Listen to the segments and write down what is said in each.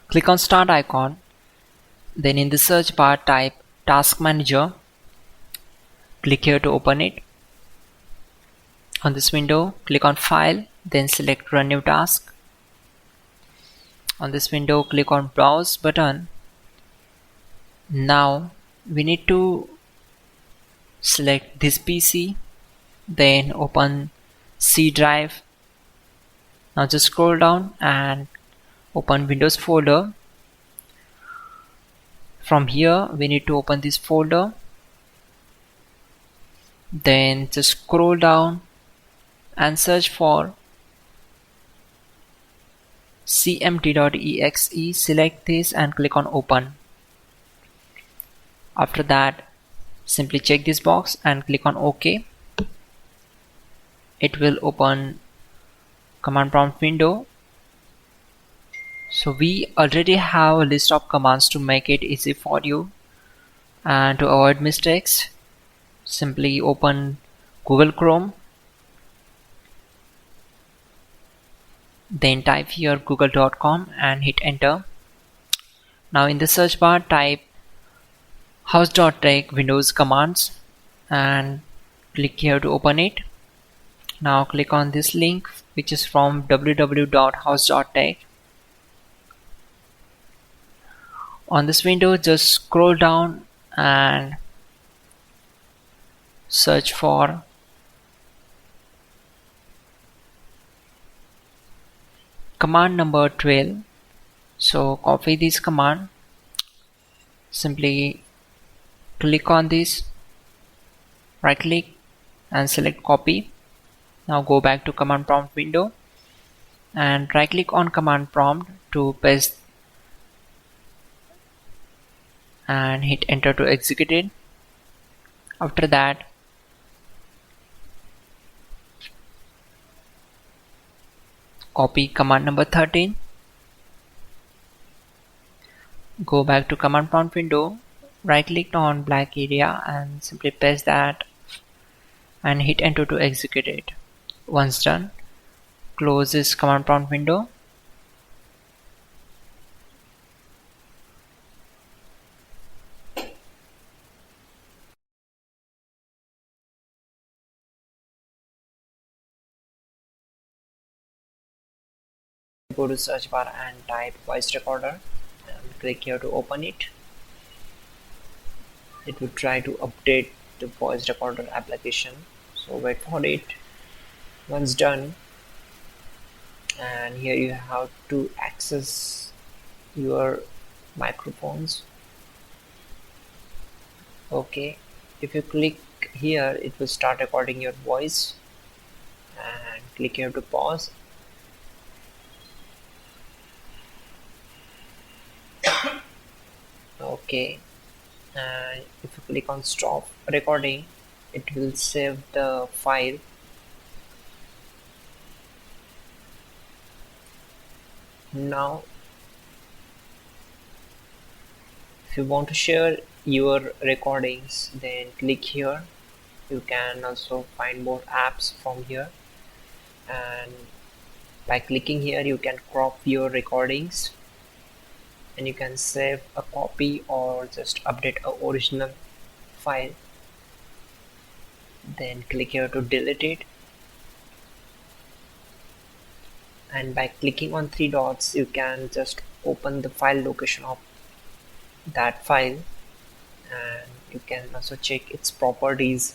Click on Start icon, then in the search bar type Task Manager. Click here to open it. On this window, click on File, then select Run New Task. On this window, click on Browse button. Now we need to select this PC, then open C drive. Now just scroll down and open Windows folder. From here we need to open this folder, then just scroll down and search for cmd.exe. Select this and click on open. After that, simply check this box and click on OK. It will open command prompt window. So we already have a list of commands to make it easy for you, and to avoid mistakes, simply open Google Chrome, then type here google.com and hit enter. Now in the search bar type hows.tech Windows commands and click here to open it. Now click on this link, which is from www.hows.tech. On this window, just scroll down and search for command number 12. So copy this command, simply click on this, right click and select copy. Now go back to command prompt window and right click on command prompt to paste and hit enter to execute it. After that, copy command number 13, go back to command prompt window, right click on black area and simply paste that and hit enter to execute it. Once done, close this command prompt window. Go to search bar and type voice recorder and click here to open it. It will try to update the voice recorder application, so wait for it. Once done, and here you have to access your microphones. Okay, if you click here, it will start recording your voice, and click here to pause. Okay, and if you click on stop recording, it will save the file. Now if you want to share your recordings, then click here. You can also find more apps from here, and by clicking here you can crop your recordings and you can save a copy or just update a original file. Then click here to delete it, and by clicking on three dots you can just open the file location of that file, and you can also check its properties.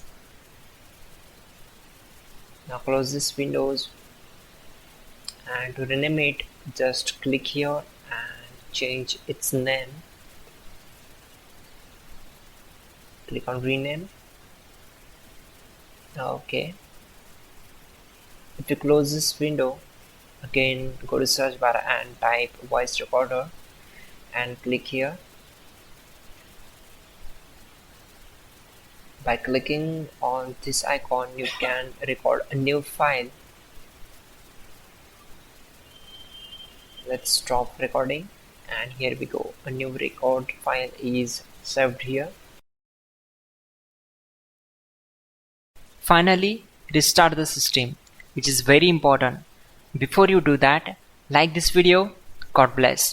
Now close this windows, and to rename it, just click here and change its name. Click on rename. Okay, if you close this window, again go to search bar and type voice recorder and click here. By clicking on this icon, you can record a new file. Let's stop recording, and here we go, a new record file is saved here. Finally, restart the system, which is very important. Before you do that, like this video. God bless.